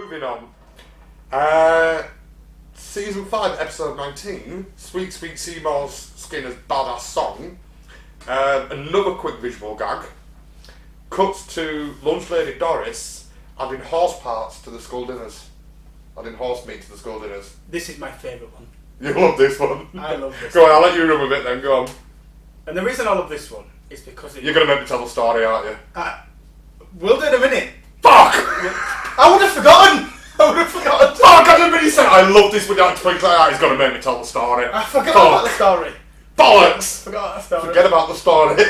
moving on. Season 5, episode 19, Sweet Sweet Seymour Skinner's badass song. Another quick visual gag. Cuts to Lunchlady Doris adding horse parts to the school dinners. Adding horse meat to the school dinners. This is my favourite one. You love this one? I love this Go on, I'll let you run with it then, go on. And the reason I love this one is because You're going to make me tell the story, aren't you? We'll do it in a minute. Fuck! I would have forgotten! Fuck, I didn't really say I love this without twinkling like that. He's going to make me tell the story. I forgot about the story. Bollocks! Forgot the story. Forget about the story.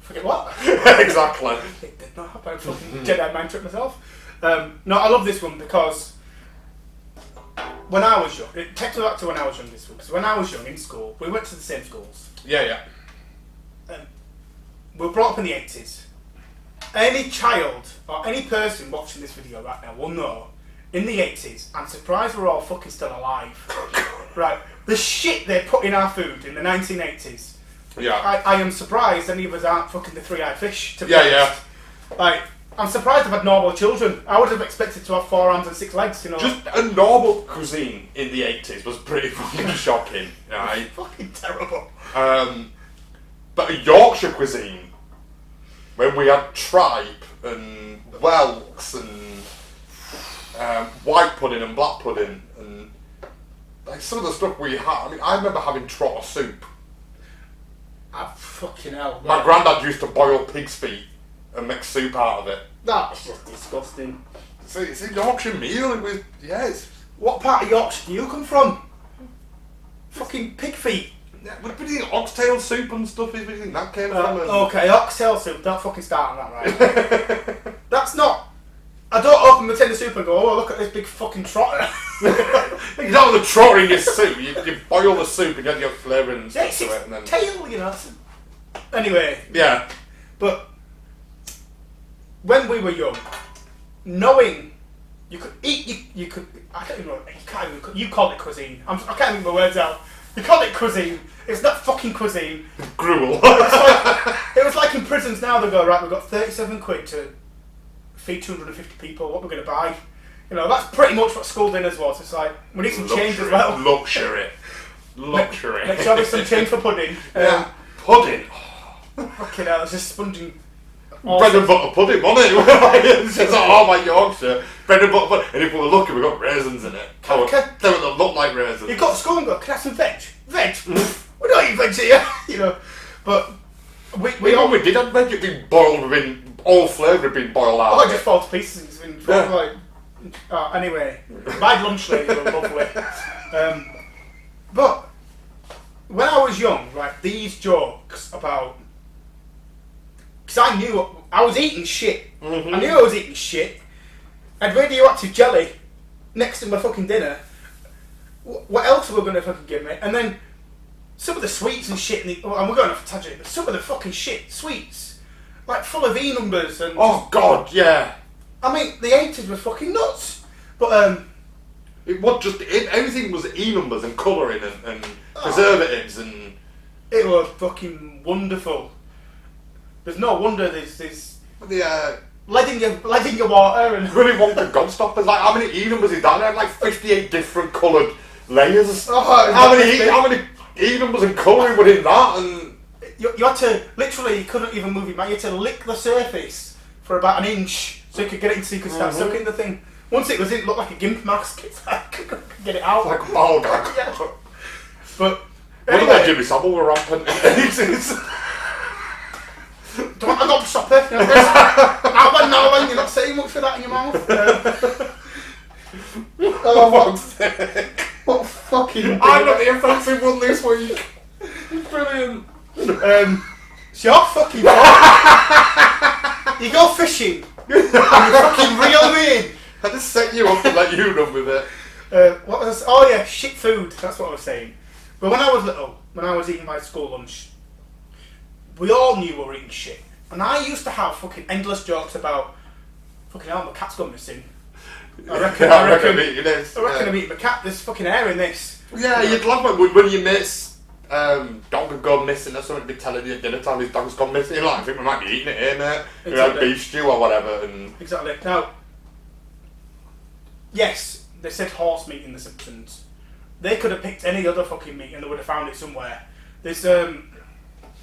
Forget what? Exactly. It did not happen. I fucking Jedi mind trick myself. No, I love this one because when I was young, it takes me back to when I was young this one, because when I was young in school, we went to the same schools. Yeah. We were brought up in the 80s. Any child or any person watching this video right now will know, in the 80s, I'm surprised we're all fucking still alive. Right, the shit they put in our food in the 1980s. Yeah. I am surprised any of us aren't fucking the three-eyed fish, to be honest. Yeah. Like, I'm surprised I've had normal children. I would have expected to have 4 arms and 6 legs, you know. Just a normal cuisine in the 80s was pretty fucking shocking, right? Fucking terrible. But a Yorkshire cuisine, when we had tripe and whelks and white pudding and black pudding and like some of the stuff we had. I mean, I remember having trotter soup. Fucking hell. My granddad used to boil pig's feet and make soup out of it. That's just disgusting. It's a Yorkshire meal. It was, yes. What part of Yorkshire do you come from? Fucking pig feet. Yeah, what do you think oxtail soup and stuff is? Where do you think that came from? Okay, oxtail soup. Don't fucking start on that, right? That's not. I don't open the tin of soup and go, oh, look at this big fucking trotter. You don't have the trotter in your soup. You boil the soup and get your flavour and stuff to it. And then... tail, you know. Anyway. Yeah. But when we were young, knowing you could eat, you could. I don't even know. You call it cuisine. I can't even get my words out. You call it cuisine. It's not fucking cuisine. Gruel. It was like in prisons now. They go, right, we've got 37 quid to feed 250 people. What we're going to buy? You know, that's pretty much what school dinners was. It's like we need some change as well. Luxury. Make sure there's some change for pudding. Yeah. Pudding. Fucking hell, it's just sponging. Bread and butter pudding, wasn't it? It's just like, oh my Yorkshire. Bread and butter pudding. And if we were lucky, we got raisins in it. They would look like raisins. You got to school and go, can I have some veg? Veg? We don't eat veg here, you know. But we did have veg. It'd been boiled within, all flavour had been boiled out. Oh, it just fall to pieces. It's been like. Anyway, my lunch lady was lovely. But when I was young, right, these jokes about. Because I knew I was eating shit. Mm-hmm. I knew I was eating shit. I had radioactive jelly next to my fucking dinner. What else were we going to fucking give me? And then some of the sweets and shit, and we're going off a tangent, but some of the fucking shit sweets, like full of E numbers and. Oh God, yeah. I mean, the 80s was fucking nuts. But it was just everything was E numbers and colouring and preservatives and. It was fucking wonderful. There's no wonder there's the lead in your water and really wanted Gobstoppers. Like how many E numbers is that? They had like 58 different coloured layers. Oh, how many E numbers and colouring were in that? And you had to literally, you couldn't even move your mouth. You had to lick the surface for about an inch so you could get it so you could start sucking the thing. Once it was in, it looked like a gimp mask. It's like, I couldn't get it out. Like a ball gag. Yeah. But anyway, what about Jimmy Savile were rampant in the 80s? Do you want a gobstopper? No, you're not saying much for that in your mouth. What fucking. I'm not the offensive one this week. Brilliant. So you're fucking. You go fishing. And you fucking reel me in. I just set you up to let you run with it. What was? Oh yeah, shit food. That's what I was saying. But when I was little, when I was eating my school lunch, we all knew we were eating shit. And I used to have fucking endless jokes about fucking hell, my cat's gone missing. I reckon I'm eating this. I reckon I'm eating my cat. There's fucking hair in this. Yeah, you'd love it when your mates dog had gone missing or something, be telling you at dinner time his dog's gone missing. Like, I think we might be eating it here, mate. Exactly. We had beef stew or whatever. And exactly. Now, yes, they said horsemeat in the Simpsons. They could have picked any other fucking meat and they would have found it somewhere. There's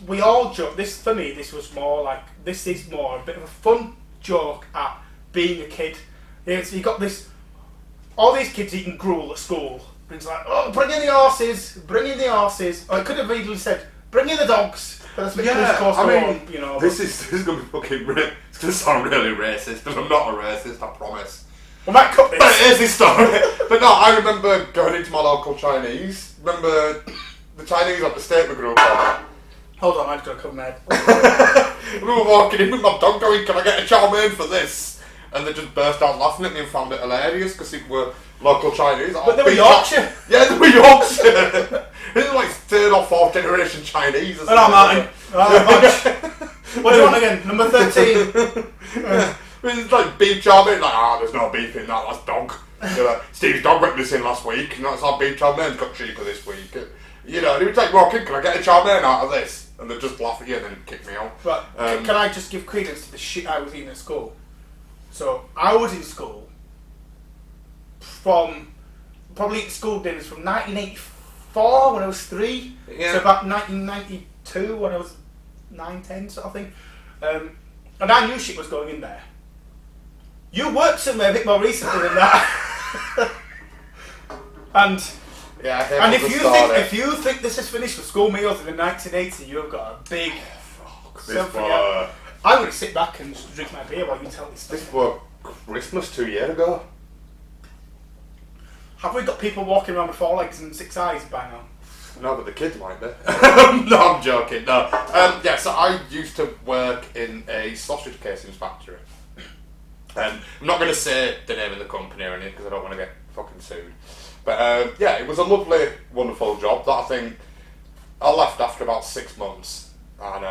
we all joke. This for me, this is more a bit of a fun joke at being a kid. You got this, all these kids eating gruel at school. And it's like, oh, bring in the horses. Or it could have easily said, bring in the dogs. But that's what you know. This is going to be fucking. It's going to sound really racist, and I'm not a racist, I promise. We might cut this. But it is this story. But no, I remember going into my local Chinese. Remember the Chinese at the statement group. Hold on, I've got to come mad. We were walking in with my dog going, can I get a chow mein for this? And they just burst out laughing at me and found it hilarious because it were local Chinese. But they were Yorkshire. Yeah, they were Yorkshire. It was like third or fourth generation Chinese or something. Hello, Martin. What do you want again? Number 13. Yeah. It's like beef chow mein. Like, there's no beef in that, that's dog. Like, Steve's dog went missing last week, and that's our beef chow mein's got cheaper this week. You know, he would take walking, can I get a chow mein out of this? And they'd just laugh at you and then kick me out. But can I just give credence to the shit I was eating at school? So I was in school from probably eating school dinners from 1984 when I was 3 to about 1992 when I was 9, 10 sort of thing. And I knew shit was going in there. You worked somewhere a bit more recently than that. And if you think this is finished with school meals in the 1980s, you've got a big I'm going to sit back and just drink my beer while you tell this story. This was Christmas 2 years ago. Have we got people walking around with 4 legs and 6 eyes by now? No, but the kids might be. No, I'm joking. No. So I used to work in a sausage casings factory. I'm not going to say the name of the company or anything because I don't want to get fucking sued. But it was a lovely, wonderful job that I think I left after about 6 months. And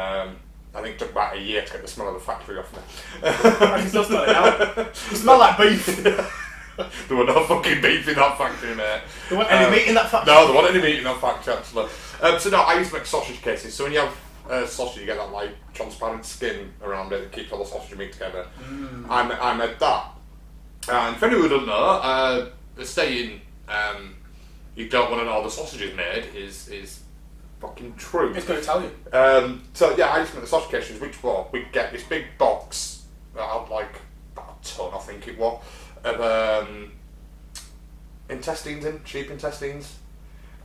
I think it took about a year to get the smell of the factory off me. I can still smell it now. It smells like beef. There were no fucking beef in that factory, mate. There wasn't any meat in that factory? No, there wasn't any meat in that factory, actually. So no, I used to make sausage cases. So when you have sausage, you get that like transparent skin around it that keeps all the sausage meat together. I made that. And for anyone who doesn't know, the saying you don't want to know how the sausage is made is fucking true. It's going to tell you. I used to make the sausage cases, which were, we'd get this big box that had like about a ton, I think it was, of intestines in, sheep intestines,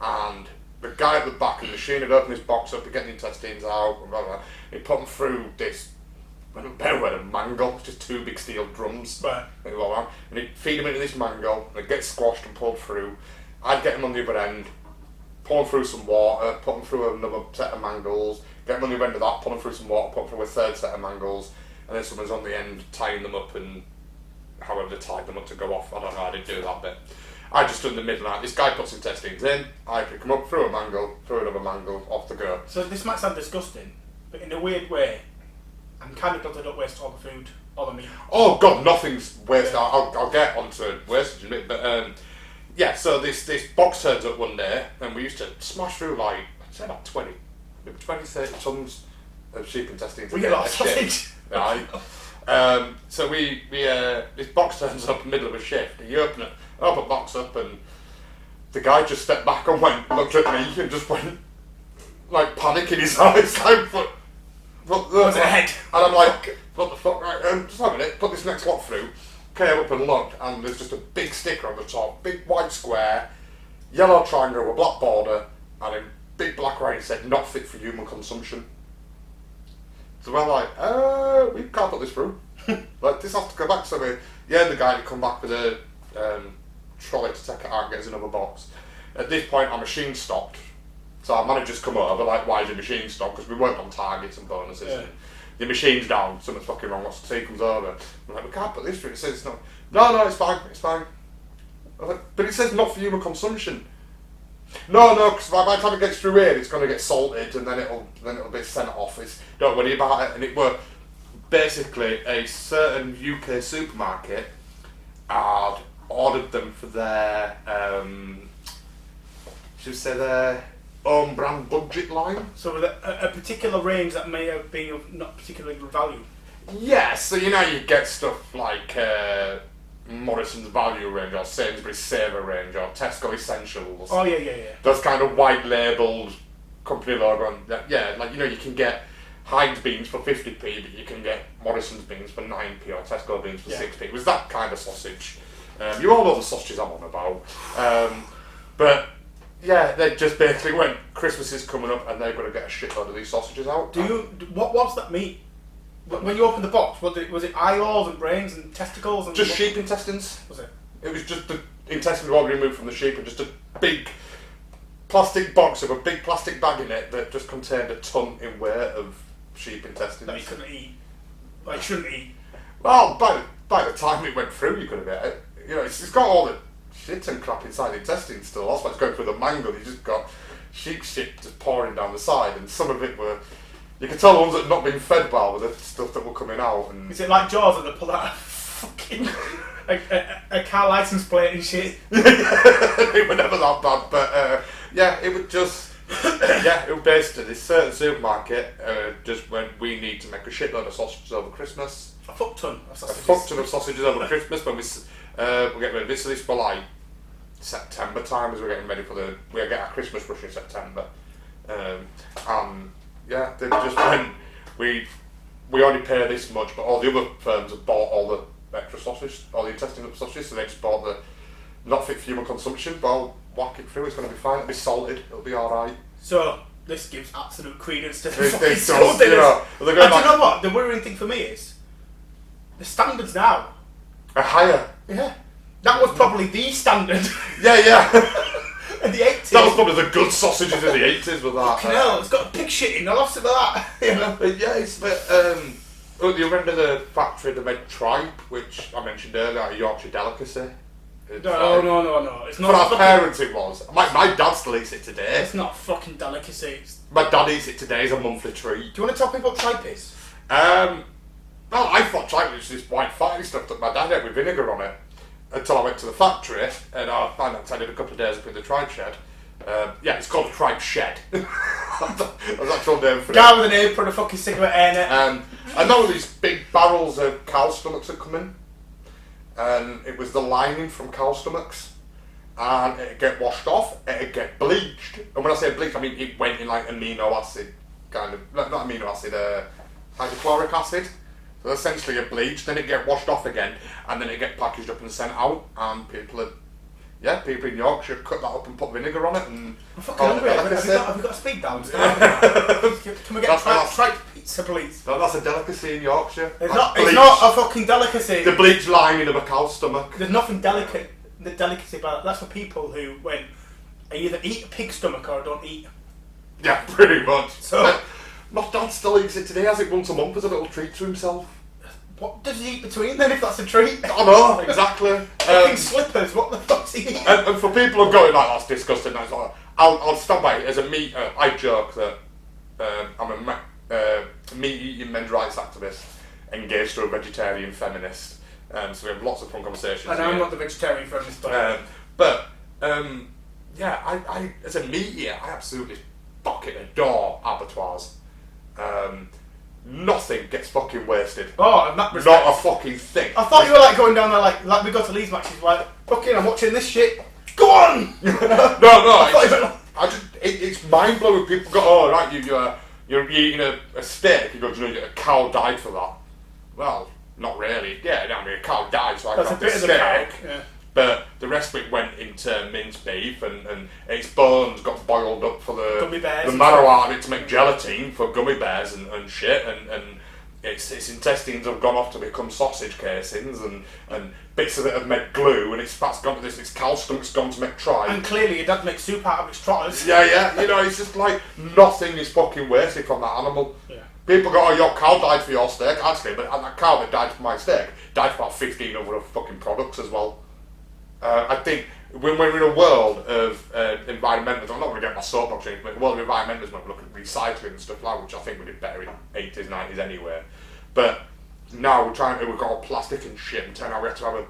and the guy at the back of the machine would open this box up, he'd get the intestines out, and blah, blah, blah. He'd put them through this better word, a mangle, just 2 big steel drums, right. And he'd feed them into this mangle, and they'd get squashed and pulled through. I'd get them on the other end, pull them through some water, put them through another set of mangles, get them on the other end of that, pull them through some water, put them through a third set of mangles, and then someone's on the end tying them up and however they tied them up to go off. I don't know, I didn't do that bit. I just stood in the middle and this guy puts intestines in, I pick them up, through a mangle, through another mangle, off the go. So this might sound disgusting, but in a weird way, I'm kind of glad I don't waste all the food, all the meat. Oh god, nothing's wasted. I'll get onto wastage in a bit, but so this box turns up one day, and we used to smash through like, I'd say about 20, maybe 20, 30 tons of sheep intestines. We get a lot of sausage. Right. So we this box turns up in the middle of a shift, and you open the box up, and the guy just stepped back and looked at me, and just went, like, panic in his eyes, like, what's it head? And I'm like, what the fuck, right, just have a minute, put this next lot through, came up and looked, and there's just a big sticker on the top, big white square, yellow triangle with a black border, and in big black writing said, not fit for human consumption. So we're like, we can't put this through. Like, this has to go back. So the guy to come back with a trolley to take it out and get us another box. At this point, our machine stopped. So our manager's come over, like, why is your machine stopped? Because we worked on targets and bonuses. Yeah. And the machine's down, something's fucking wrong, what's the tea? Comes over. I'm like, we can't put this through. It says it's not. No, it's fine. I was like, but it says not for human consumption. No, because by the time it gets through here, it's going to get salted, and then it'll be sent off. Don't worry about it. And it were basically a certain UK supermarket had ordered them for their their own brand budget line. So with a particular range that may have been of not particularly good value. Yeah, so you get stuff like Morrison's Value range or Sainsbury's Saver range or Tesco Essentials. Oh yeah. Those kind of white labelled company logo. And you can get Heinz beans for 50p, but you can get Morrison's beans for 9p or Tesco beans for 6p. It was that kind of sausage. You all know the sausages I'm on about. But yeah, they just basically went, Christmas is coming up and they're going to get a shitload of these sausages out. What's that meat? When you opened the box, was it eyeballs and brains and testicles? And just sheep intestines. Was it? It was just the intestines all removed from the sheep and just a big plastic box with a big plastic bag in it that just contained a ton in weight of sheep intestines. That you couldn't eat. Like, shouldn't eat. Well, by the time it went through, you could have ate it. You know, it's got all the shit and crap inside the intestines still. That's why it's going through the mangle. You just got sheep shit just pouring down the side, and some of it were. You could tell the ones that had not been fed well with the stuff that were coming out. And is it like Jaws that they pull out fucking a car license plate and shit? It was never that bad, but it would just it was basically this certain supermarket just when we need to make a shitload of sausages over Christmas. A fuck ton of sausages. A fuck ton of sausages over Christmas when we get ready. This is for like September time as we're getting ready for we get our Christmas rush in September. They just went, we only pay this much, but all the other firms have bought all the extra sausage, all the intestinal sausages, so they just bought the not fit for human consumption, but I'll whack it through, it's going to be fine, it'll be salted, it'll be alright. So, this gives absolute credence to the It fucking does, school you know. and do you know what? The worrying thing for me is, the standards now are higher. Yeah. That was probably the standard. Yeah. In the 80s. That was probably the good sausages in the 80s with that. Fucking hell, it's got a pig shit in, I lost it with that. You know? But yeah, it's at the other end of the factory they made tripe, which I mentioned earlier, a Yorkshire delicacy. No. It's not. For our parents it was. My dad still eats it today. It's not fucking delicacy. My dad eats it today as a monthly treat. Do you want to tell people what tripe is? Well, I thought tripe was this white fatty stuff that my dad ate with vinegar on it. Until I went to the factory and I found out I did a couple of days up in the tripe shed. It's called a tripe shed. That's the actual name for it. Guy with an apron, a fucking cigarette in it. I know these big barrels of cow stomachs had come in. And it was the lining from cow stomachs. And it'd get washed off, it'd get bleached. And when I say bleached, I mean it went in like amino acid, kind of, not amino acid, hydrochloric acid. So essentially it bleached, then it get washed off again, and then it get packaged up and sent out, and people in Yorkshire cut that up and put vinegar on it, and I'm fucking hungry. Have we got a speed downstairs? Can we get tripe pizza, please? No, that's a delicacy in Yorkshire. It's not a fucking delicacy. The bleached lining of a cow's stomach. There's nothing delicacy about it. That's for people who either eat a pig stomach or don't eat. Yeah, pretty much. So, my dad still eats it today, has it once a month as a little treat to himself. What does he eat between then if that's a treat? I know, exactly. Fucking slippers, what the fuck's he eating? And for people who are going like, that's disgusting, that's like, I'll stand by it as a meat, I joke that I'm a meat-eating men's rights activist engaged to a vegetarian feminist. So we have lots of fun conversations. And I'm not the vegetarian feminist. I as a meat eater, I absolutely fucking adore abattoirs. Nothing gets fucking wasted. Oh, and that respect. Not a fucking thing. I thought you were like going down there like we go to Leeds matches, like, fucking I'm watching this shit. Go on! No, it's mind blowing. People go, oh right, you're eating a steak. You go, you know, a cow died for that. Well, not really. Yeah, I mean a cow died, so I got the steak. Yeah. But the rest of it went into minced beef, and its bones got boiled up for the marrow out of it to make gelatine for gummy bears and shit, and its intestines have gone off to become sausage casings, and bits of it have made glue, and its fat's gone to this, its cow stomach's gone to make tripe. And clearly your dad makes soup out of its trotters. Yeah, you know, it's just like nothing is fucking wasted from that animal. Yeah. People go, oh, your cow died for your steak, actually, but that cow that died for my steak died for about 15 other fucking products as well. I think when we're in a world of environmentalism, I'm not going to get my soapbox in, but in a world of environmentalism, we look at recycling and stuff like that, which I think we did better in 80s, 90s anyway. But now we've got all plastic and shit, and turn out we have to have a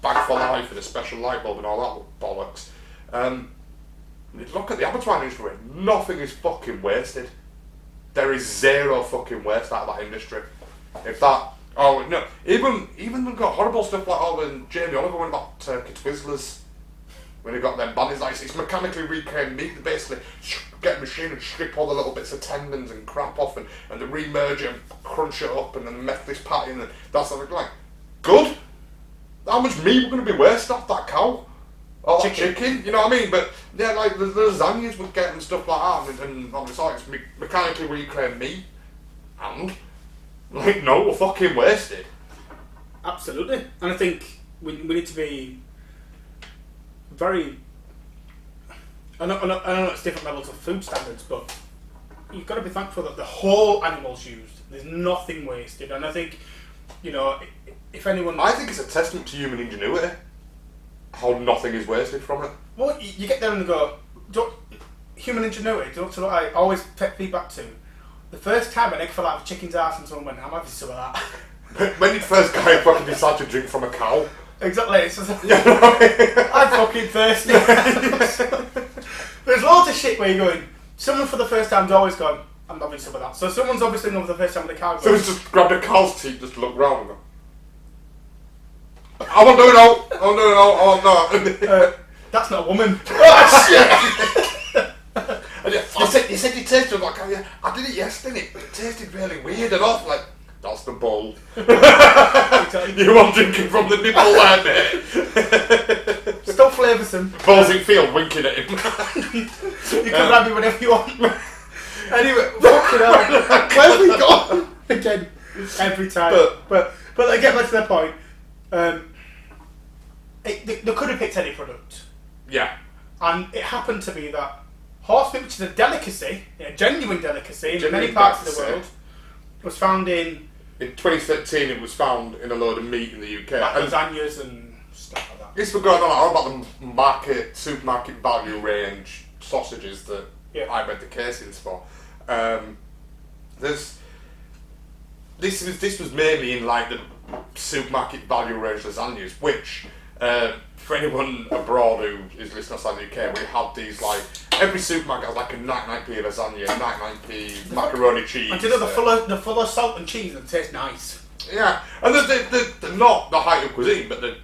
bag for life and a special light bulb and all that bollocks. Look at the abattoir industry, nothing is fucking wasted. There is zero fucking waste out of that industry. If that Oh no! Even they've got horrible stuff like when Jamie Oliver went back to Turkey Twizzlers. When he got them bad, it's mechanically reclaimed meat. They basically get a machine and strip all the little bits of tendons and crap off, and they remerge it and crunch it up, and then make this patty, and that's something like good. How much meat we're going to be wasting off that cow or that chicken? You know what I mean? But yeah, like the lasagnas would get and stuff like that, and obviously it's mechanically reclaimed meat, and like no, we're fucking wasted. Absolutely, and I think we need to be very. I know it's different levels of food standards, but you've got to be thankful that the whole animal's used. There's nothing wasted, and I think, you know, if anyone, I think it's a testament to human ingenuity how nothing is wasted from it. Well, you get there and go, human ingenuity. What I always take feedback to. The first time an egg fell out of a chicken's ass and someone went, I'm having some of that. When did the first guy fucking decide to drink from a cow? Exactly. It's just, I'm fucking thirsty. There's loads of shit where you're going, someone for the first time's always gone, I'm having some of that. So someone's obviously gone for the first time with a cow. Someone's just grabbed a cow's teeth just to look round and go, I won't do it all. I won't do it all. I won't know. That's not a woman. Oh, shit! You said you tasted like, oh, yeah, I did it yesterday, but it tasted really weird and off. Like, that's the bull. You want drinking from the nipple there, mate? Still flavoursome. Balls in field winking at him. You can grab me whenever you want. Anyway, fucking hell. Where's we gone? Again, every time. But I get back to that point. They could have picked any product. Yeah. And it happened to be that horsemeat, which is a delicacy, a genuine delicacy in many parts of the world, was found in... In 2013 it was found in a load of meat in the UK. Like lasagnas and stuff like that. It's for going on about the supermarket value range sausages that I made the casings for. This was mainly in like the supermarket value range lasagnas, which for anyone abroad who is listening outside the UK, we have these like every supermarket has like a 99p lasagna, 99p macaroni cheese. And do you know the full of salt and cheese and taste nice. Yeah, and they're not the height of cuisine, but they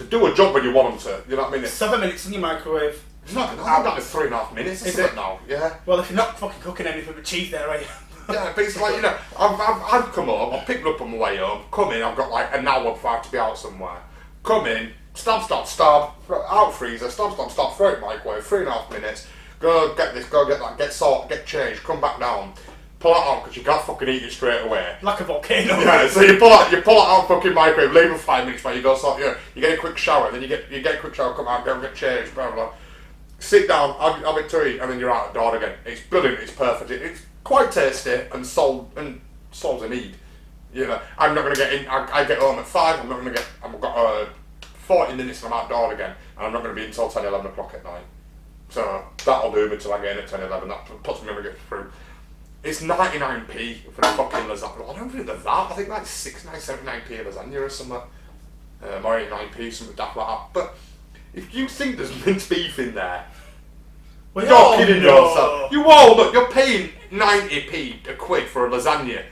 do a job when you want them to. You know what I mean? 7 minutes in your microwave. It's not. I think that's 3.5 minutes or something now. Yeah. Well, if you're not fucking cooking anything but cheese there, are you? Yeah, but it's like, you know, I've come home, I've picked it up on my way home, come in, I've got like an hour before I have to be out somewhere. Come in, stab, out freezer, stab, throw it in microwave, 3.5 minutes, go get this, go get that, get salt, get change, come back down, pull it out because you can't fucking eat it straight away. Like a volcano. Yeah, so you pull it out fucking microwave, leave it 5 minutes while you go sort, you get a quick shower, then you get a quick shower, come out, go and get changed, blah blah. Sit down, have it to eat, and then you're out the door again. It's brilliant, it's perfect, it's quite tasty and solves a need. You know, I'm not going to get in. I get home at 5. I'm not going to get. I've got 40 minutes and I'm out the door again, and I'm not going to be until 10, 11 o'clock at night. So that'll do me till I get in at 10, 11. That puts me when we get through. It's 99p for the fucking lasagna. I don't think they're that. I think like 69, 79p a lasagna or something. Or 89p, something daft like that. But if you think there's minced beef in there, well, you're kidding yourself. You all look. You're paying 90p a quid for a lasagna.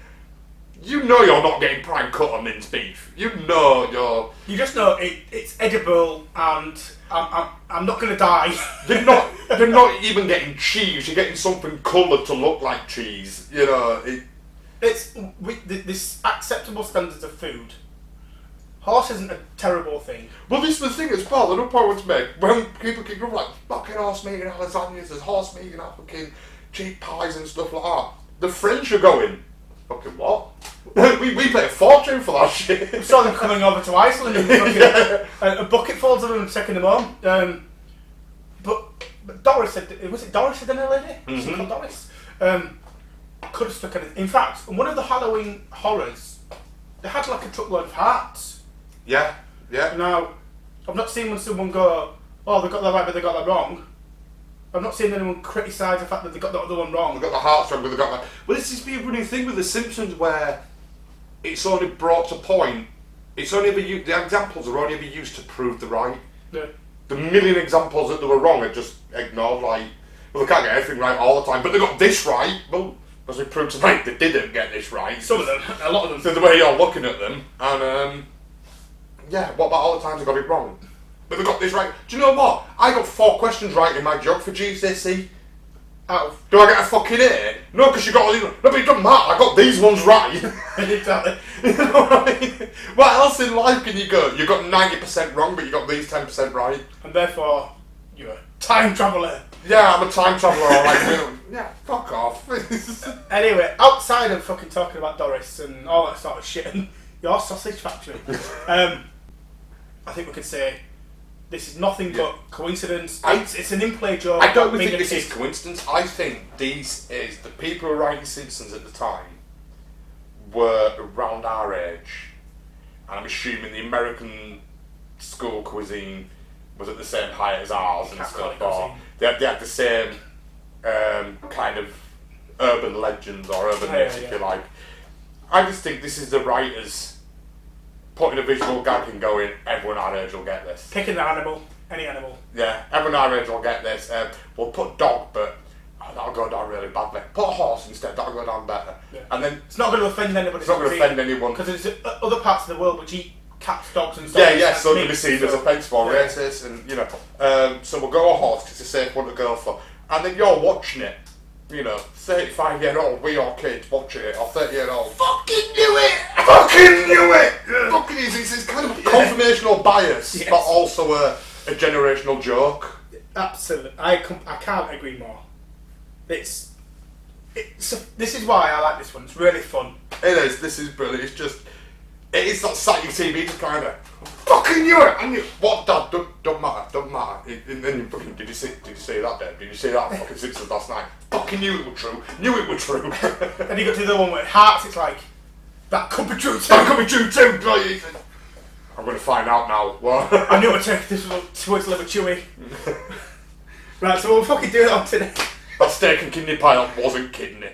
You know you're not getting prime cut on minced beef. You know you're. You just know it's edible, and I'm not gonna die. They're not even getting cheese. You're getting something coloured to look like cheese. You know this acceptable standards of food. Horse isn't a terrible thing. Well, this was the thing as well. Another point I want to make, when people keep going like fucking horse meat and lasagnas, there's horse meat and fucking cheap pies and stuff like that. The French are going, fucking what? we pay a fortune for that shit. We saw them coming over to Iceland and fucking a bucket full of them and taking them home. But Doris said, was it Doris, the lady? Mm-hmm. Called Doris. Could have stuck anything. In fact, one of the Halloween horrors, they had like a truckload of hearts. Yeah. Now, I've not seen when someone go, oh, they got that right, but they got that wrong. I've not seen anyone criticise the fact that they got the other one wrong. They got the hearts wrong, but they got that. Well, this is a running thing with the Simpsons where it's only brought to point. It's only ever used. The examples are only ever used to prove the right. Yeah. The million examples that they were wrong are just ignored. Like, well, they can't get everything right all the time, but they got this right. Well, as we proved tonight, they didn't get this right. Some of them, a lot of them. So the way you're looking at them, and yeah, what about all the times I got it wrong? But they got this right. Do you know what? I got 4 questions right in my geography GCSE. Do I get a fucking A? No, because you got all these. No, but it doesn't matter. I got these ones right. Exactly. You know what I mean? What else in life can you go? You got 90% wrong, but you got these 10% right. And therefore, you're a time traveller. Yeah, I'm a time traveller. Like, yeah, fuck off. Anyway, outside of fucking talking about Doris and all that sort of shit and your sausage factory, I think we can say this is nothing but coincidence. It's an in-play joke. I don't think this is coincidence. I think this is the people who were writing Simpsons at the time were around our age, and I'm assuming the American school cuisine was at the same height as ours and stuff. Or they had the same kind of urban legends or urban myths, if you like. I just think this is the writers putting a visual gag and going, everyone our age will get this. Picking the animal, any animal. Yeah, everyone our age will get this. We'll put dog, but that'll go down really badly. Put a horse instead, that'll go down better. Yeah. And then it's not going to offend anybody. It's not going to offend anyone. Because there's other parts of the world which eat cats, dogs and stuff. Yeah, so they'll be seen as offensive or racist, and you know. So we'll go a horse because it's a safe one to go for. And then you're watching it. You know, 35-year-old, we are kids watching it, or 30-year-old. Fucking knew it! Fucking knew it! Fucking it's kind of a confirmational bias, but also a generational joke. Absolutely, I can't agree more. This is why I like this one. It's really fun. It is. This is brilliant. It's just, it is that static TV, just kind of fucking knew it. And what, Dad? Don't matter. And then you fucking did you see that, Dad? Did you see that fucking Simpsons last night? Fucking knew it was true. Knew it was true. And you got to the other one with hearts. It's like that could be true too. That could be true too. I'm going to find out now. What? I knew it would take this towards liver chewy. Right, so we'll fucking do it on today. That steak and kidney pile wasn't kidney.